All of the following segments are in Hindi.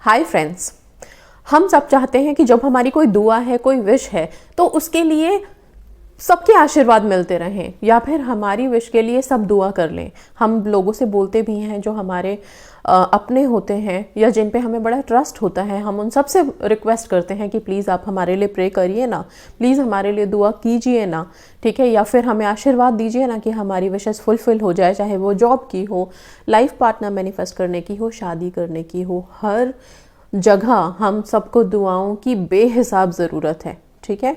हाय फ्रेंड्स, हम सब चाहते हैं कि जब हमारी कोई दुआ है, कोई विश है, तो उसके लिए सबके आशीर्वाद मिलते रहें, या फिर हमारी विश के लिए सब दुआ कर लें। हम लोगों से बोलते भी हैं जो हमारे अपने होते हैं या जिन पे हमें बड़ा ट्रस्ट होता है, हम उन सब से रिक्वेस्ट करते हैं कि प्लीज़ आप हमारे लिए प्रे करिए ना, प्लीज़ हमारे लिए दुआ कीजिए ना, ठीक है, या फिर हमें आशीर्वाद दीजिए ना कि हमारी विशेस फुलफिल हो जाए, चाहे वो जॉब की हो, लाइफ पार्टनर मैनिफेस्ट करने की हो, शादी करने की हो। हर जगह हम सबको दुआओं की बेहिसाब ज़रूरत है, ठीक है।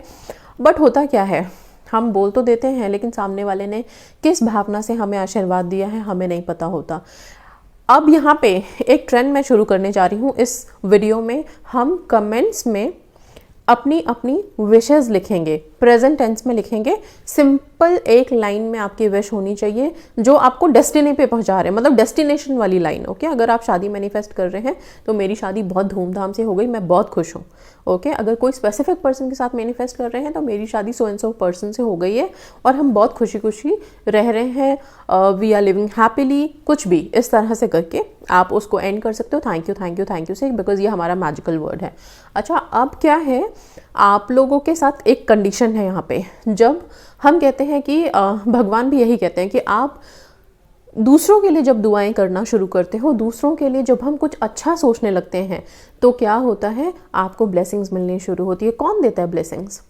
बट होता क्या है, हम बोल तो देते हैं लेकिन सामने वाले ने किस भावना से हमें आशीर्वाद दिया है हमें नहीं पता होता। अब यहाँ पे एक ट्रेंड मैं शुरू करने जा रही हूँ इस वीडियो में। हम कमेंट्स में अपनी अपनी विशेस लिखेंगे, प्रेजेंट टेंस में लिखेंगे। सिंपल एक लाइन में आपकी विश होनी चाहिए जो आपको डेस्टिनी पे पहुंचा रहे हैं, मतलब डेस्टिनेशन वाली लाइन। ओके, अगर आप शादी मैनिफेस्ट कर रहे हैं तो मेरी शादी बहुत धूमधाम से हो गई, मैं बहुत खुश हूँ। ओके, अगर कोई स्पेसिफिक पर्सन के साथ मैनिफेस्ट कर रहे हैं तो मेरी शादी सो एंड सो पर्सन से हो गई है और हम बहुत खुशी खुशी रह रहे हैं, वी आर लिविंग हैप्पीली, कुछ भी इस तरह से करके आप उसको एंड कर सकते हो thank you thank you thank you से, बिकॉज ये हमारा मैजिकल वर्ड है। अच्छा, अब क्या है, आप लोगों के साथ एक कंडीशन है यहाँ पे। जब हम कहते हैं कि भगवान भी यही कहते हैं कि आप दूसरों के लिए जब दुआएं करना शुरू करते हो, दूसरों के लिए जब हम कुछ अच्छा सोचने लगते हैं तो क्या होता है, आपको ब्लेसिंग्स मिलनी शुरू होती है। कौन देता है ब्लेसिंग्स?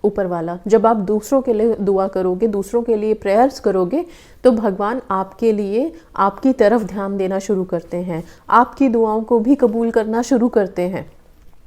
ऊपर वाला। जब आप दूसरों के लिए दुआ करोगे, दूसरों के लिए प्रेयर्स करोगे, तो भगवान आपके लिए आपकी तरफ ध्यान देना शुरू करते हैं, आपकी दुआओं को भी कबूल करना शुरू करते हैं।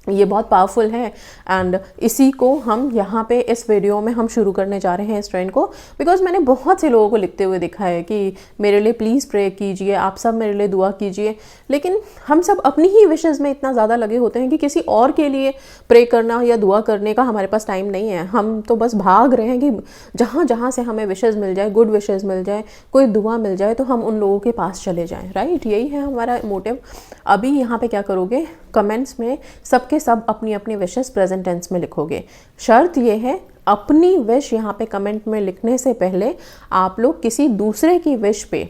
ये बहुत पावरफुल है एंड इसी को हम यहाँ पे इस वीडियो में हम शुरू करने जा रहे हैं इस ट्रेंड को, बिकॉज मैंने बहुत से लोगों को लिखते हुए देखा है कि मेरे लिए प्लीज़ प्रे कीजिए, आप सब मेरे लिए दुआ कीजिए। लेकिन हम सब अपनी ही विशेज़ में इतना ज़्यादा लगे होते हैं कि किसी और के लिए प्रे करना या दुआ करने का हमारे पास टाइम नहीं है। हम तो बस भाग रहे हैं कि जहाँ जहाँ से हमें विशेज़ मिल जाए, गुड विशेज़ मिल जाए, कोई दुआ मिल जाए तो हम उन लोगों के पास चले जाएँ। राइट, यही है हमारा मोटिव। अभी यहाँ पे क्या करोगे, कमेंट्स में सबके सब अपनी अपनी विशेस प्रेजेंट टेंस में लिखोगे। शर्त ये है, अपनी विश यहाँ पे कमेंट में लिखने से पहले आप लोग किसी दूसरे की विश पे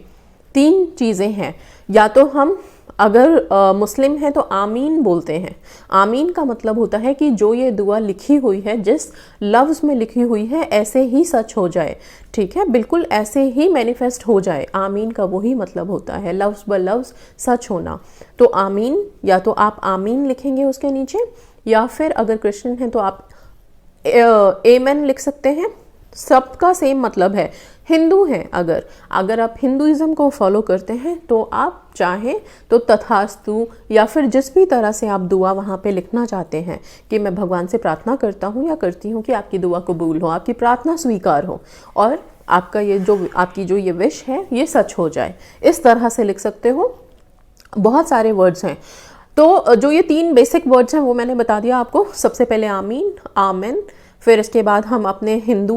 3 चीज़ें हैं, या तो हम अगर मुस्लिम हैं तो आमीन बोलते हैं। आमीन का मतलब होता है कि जो ये दुआ लिखी हुई है, जिस लफ्ज़ में लिखी हुई है, ऐसे ही सच हो जाए, ठीक है, बिल्कुल ऐसे ही मैनिफेस्ट हो जाए। आमीन का वही मतलब होता है, लफ्ज़ ब लफ्ज़ सच होना। तो आमीन, या तो आप आमीन लिखेंगे उसके नीचे, या फिर अगर क्रिश्चियन हैं तो आप एमेन लिख सकते हैं। सबका सेम मतलब है। हिंदू हैं अगर आप हिंदुइज्म को फॉलो करते हैं तो आप चाहें तो तथास्तु, या फिर जिस भी तरह से आप दुआ वहाँ पे लिखना चाहते हैं कि मैं भगवान से प्रार्थना करता हूँ या करती हूँ कि आपकी दुआ कबूल हो, आपकी प्रार्थना स्वीकार हो और आपका ये जो आपकी जो ये विश है ये सच हो जाए, इस तरह से लिख सकते हो। बहुत सारे वर्ड्स हैं, तो जो ये 3 बेसिक वर्ड्स हैं वो मैंने बता दिया आपको। सबसे पहले आमीन, आमेन, फिर इसके बाद हम अपने हिंदू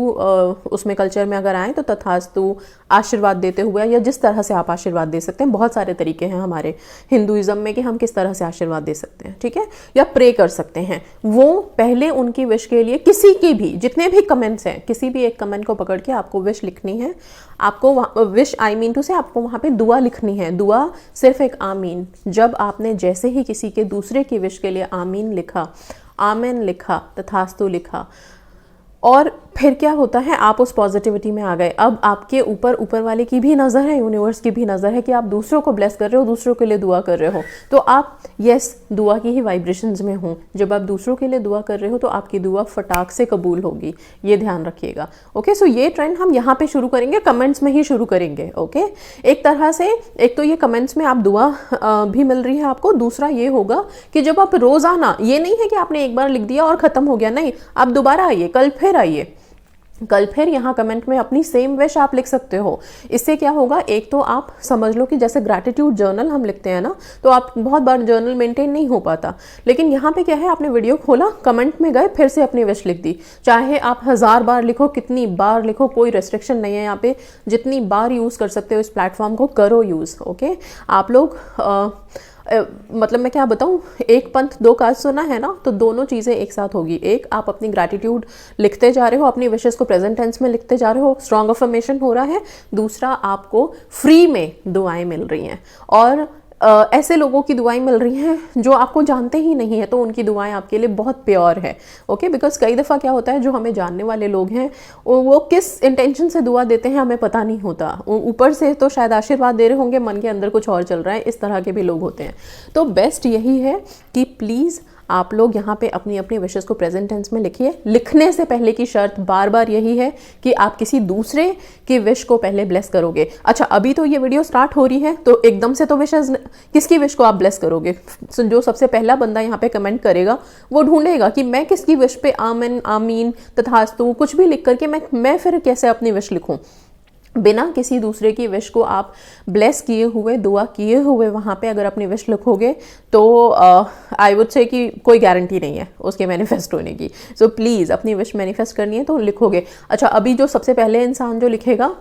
उसमें कल्चर में अगर आएँ तो तथास्तु, आशीर्वाद देते हुए, या जिस तरह से आप आशीर्वाद दे सकते हैं। बहुत सारे तरीके हैं हमारे हिंदुइज्म में कि हम किस तरह से आशीर्वाद दे सकते हैं, ठीक है, या प्रे कर सकते हैं। वो पहले उनकी विश के लिए किसी की भी, जितने भी कमेंट्स हैं, किसी भी एक कमेंट को पकड़ के आपको विश लिखनी है। आपको विश आई मीन टू से आपको वहाँ पे दुआ लिखनी है। दुआ सिर्फ एक आमीन। जब आपने जैसे ही किसी के दूसरे की विश के लिए आमीन लिखा, आमेन लिखा, तथास्तु लिखा, और फिर क्या होता है, आप उस पॉजिटिविटी में आ गए। अब आपके ऊपर वाले की भी नज़र है, यूनिवर्स की भी नज़र है कि आप दूसरों को ब्लेस कर रहे हो, दूसरों के लिए दुआ कर रहे हो, तो आप यस दुआ की ही वाइब्रेशंस में हो। जब आप दूसरों के लिए दुआ कर रहे हो तो आपकी दुआ फटाक से कबूल होगी, ये ध्यान रखिएगा। ओके, सो ये ट्रेंड हम यहाँ पे शुरू करेंगे, कमेंट्स में ही शुरू करेंगे। ओके, एक तरह से एक तो ये कमेंट्स में आप दुआ भी मिल रही है आपको, दूसरा ये होगा कि जब आप रोज़ाना, ये नहीं है कि आपने एक बार लिख दिया और ख़त्म हो गया, नहीं, आप दोबारा आइए, कल फिर आइए, कल फिर यहाँ कमेंट में अपनी सेम विश आप लिख सकते हो। इससे क्या होगा, एक तो आप समझ लो कि जैसे ग्रैटिट्यूड जर्नल हम लिखते हैं ना, तो आप बहुत बार जर्नल मेंटेन नहीं हो पाता, लेकिन यहाँ पे क्या है, आपने वीडियो खोला, कमेंट में गए, फिर से अपनी विश लिख दी। चाहे आप 1000 बार लिखो, कितनी बार लिखो, कोई रेस्ट्रिक्शन नहीं है यहाँ पे, जितनी बार यूज़ कर सकते हो इस प्लेटफॉर्म को करो यूज़। ओके, आप लोग मतलब मैं क्या बताऊँ, एक पंथ 2 काज सुना है ना, तो दोनों चीज़ें एक साथ होगी। एक, आप अपनी ग्रैटिट्यूड लिखते जा रहे हो, अपनी विशेस को प्रेजेंट टेंस में लिखते जा रहे हो, स्ट्रॉन्ग अफर्मेशन हो रहा है। दूसरा, आपको फ्री में दुआएं मिल रही हैं। और ऐसे लोगों की दुआएं मिल रही हैं जो आपको जानते ही नहीं है, तो उनकी दुआएं आपके लिए बहुत प्योर है। ओके, बिकॉज कई दफ़ा क्या होता है, जो हमें जानने वाले लोग हैं वो किस इंटेंशन से दुआ देते हैं हमें पता नहीं होता। ऊपर से तो शायद आशीर्वाद दे रहे होंगे, मन के अंदर कुछ और चल रहा है, इस तरह के भी लोग होते हैं। तो बेस्ट यही है कि प्लीज़ आप लोग यहाँ पे अपनी अपनी विशेस को प्रेजेंट टेंस में लिखिए। लिखने से पहले की शर्त बार बार यही है कि आप किसी दूसरे की विश को पहले ब्लेस करोगे। अच्छा, अभी तो ये वीडियो स्टार्ट हो रही है, तो एकदम से तो विशेस किसकी विश को आप ब्लेस करोगे? जो सबसे पहला बंदा यहाँ पे कमेंट करेगा वो ढूंढेगा कि मैं किसकी विश पे आमिन, आमीन, तथास्तु कुछ भी लिख करके मैं फिर कैसे अपनी विश लिखूं। बिना किसी दूसरे की विश को आप ब्लेस किए हुए, दुआ किए हुए वहाँ पे अगर अपनी विश लिखोगे तो आई वुड से कि कोई गारंटी नहीं है उसके मैनिफेस्ट होने की। सो प्लीज़ अपनी विश मैनिफेस्ट करनी है तो लिखोगे। अच्छा, अभी जो सबसे पहले इंसान जो लिखेगा,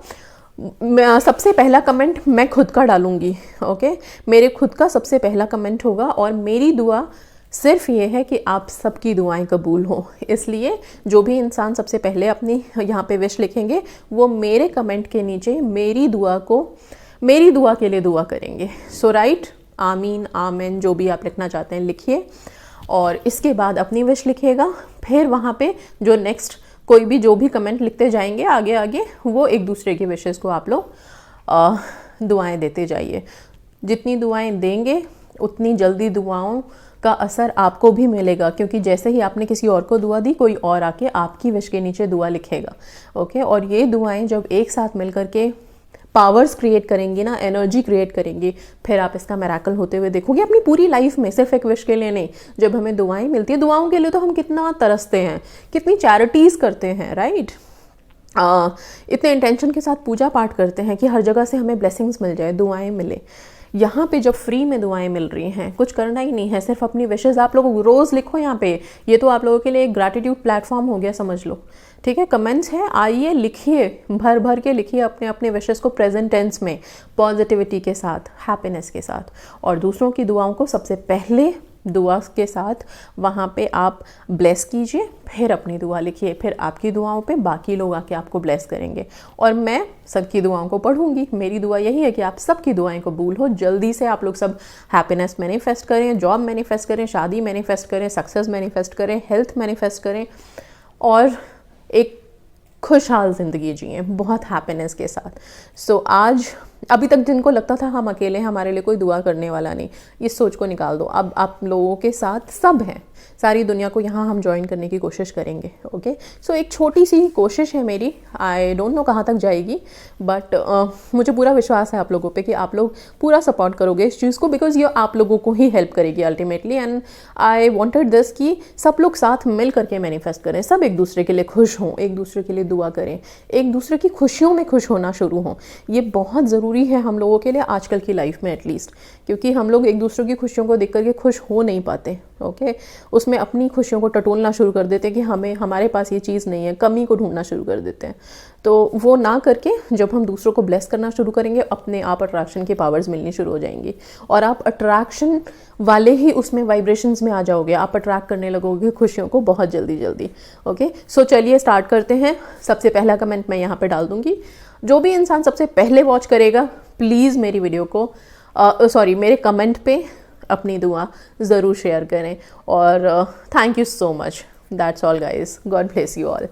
सबसे पहला कमेंट मैं खुद का डालूंगी। ओके, मेरे खुद का सबसे पहला कमेंट होगा और मेरी दुआ सिर्फ ये है कि आप सबकी दुआएं कबूल हो। इसलिए जो भी इंसान सबसे पहले अपनी यहाँ पे विश लिखेंगे वो मेरे कमेंट के नीचे मेरी दुआ के लिए दुआ करेंगे। सो राइट, आमीन, आमिन, जो भी आप लिखना चाहते हैं लिखिए और इसके बाद अपनी विश लिखिएगा। फिर वहाँ पे जो नेक्स्ट कोई भी जो भी कमेंट लिखते जाएंगे आगे आगे, वो एक दूसरे की विशेस को आप लोग दुआएं देते जाइए। जितनी दुआएं देंगे उतनी जल्दी दुआओं का असर आपको भी मिलेगा, क्योंकि जैसे ही आपने किसी और को दुआ दी, कोई और आके आपकी विश के नीचे दुआ लिखेगा। ओके, और ये दुआएं जब एक साथ मिलकर के पावर्स क्रिएट करेंगी ना, एनर्जी क्रिएट करेंगी, फिर आप इसका मिरेकल होते हुए देखोगे अपनी पूरी लाइफ में। सिर्फ एक विश के लिए नहीं, जब हमें दुआएं मिलती है, दुआओं के लिए तो हम कितना तरसते हैं, कितनी चैरिटीज़ करते हैं, राइट। इतने इंटेंशन के साथ पूजा पाठ करते हैं कि हर जगह से हमें ब्लेसिंग्स मिल जाए, दुआएं मिले। यहाँ पे जब फ्री में दुआएं मिल रही हैं, कुछ करना ही नहीं है, सिर्फ अपनी विशेस आप लोग रोज़ लिखो यहाँ पे। ये तो आप लोगों के लिए एक ग्रैटिट्यूड प्लेटफॉर्म हो गया, समझ लो। ठीक है, कमेंट्स है, आइए लिखिए, भर भर के लिखिए अपने अपने विशेस को प्रेजेंट टेंस में, पॉजिटिविटी के साथ, हैप्पीनेस के साथ, और दूसरों की दुआओं को सबसे पहले दुआ के साथ वहाँ पे आप ब्लेस कीजिए, फिर अपनी दुआ लिखिए, फिर आपकी दुआओं पे बाकी लोग आके आपको ब्लेस करेंगे और मैं सबकी दुआओं को पढ़ूंगी। मेरी दुआ यही है कि आप सबकी दुआएं कबूल हो। जल्दी से आप लोग सब हैप्पीनेस मैनिफेस्ट करें, जॉब मैनिफेस्ट करें, शादी मैनिफेस्ट करें, सक्सेस मैनिफेस्ट करें, हेल्थ मैनिफेस्ट करें और एक खुशहाल ज़िंदगी जिए बहुत हैप्पीनेस के साथ। सो आज अभी तक जिनको लगता था हम अकेले, हमारे लिए कोई दुआ करने वाला नहीं, इस सोच को निकाल दो। अब आप लोगों के साथ सब हैं, सारी दुनिया को यहाँ हम ज्वाइन करने की कोशिश करेंगे। ओके, सो एक छोटी सी कोशिश है मेरी, आई डोंट नो कहाँ तक जाएगी, बट मुझे पूरा विश्वास है आप लोगों पे कि आप लोग पूरा सपोर्ट करोगे इस चीज़ को, बिकॉज ये आप लोगों को ही हेल्प करेगी ultimately. And I wanted this कि सब लोग साथ मिल करके मैनिफेस्ट करें, सब एक दूसरे के लिए खुश हों, एक दूसरे के लिए दुआ करें, एक दूसरे की खुशियों में खुश होना शुरू हों। ये बहुत ज़रूरी है हम लोगों के लिए आजकल की लाइफ में एटलीस्ट, क्योंकि हम लोग एक दूसरे की खुशियों को देख करके खुश हो नहीं पाते। ओके, उसमें अपनी खुशियों को टटोलना शुरू कर देते हैं कि हमारे पास ये चीज़ नहीं है, कमी को ढूंढना शुरू कर देते हैं। तो वो ना करके जब हम दूसरों को ब्लेस करना शुरू करेंगे, अपने आप अट्रैक्शन की पावर्स मिलनी शुरू हो जाएंगी और आप अट्रैक्शन वाले ही उसमें वाइब्रेशंस में आ जाओगे, आप अट्रैक्ट करने लगोगे खुशियों को बहुत जल्दी जल्दी। ओके, सो चलिए स्टार्ट करते हैं। सबसे पहला कमेंट मैं यहाँ पे डाल दूँगी। जो भी इंसान सबसे पहले वॉच करेगा, प्लीज़ मेरी वीडियो को मेरे कमेंट पे अपनी दुआ ज़रूर शेयर करें। और thank you so much. That's all guys, God bless you all.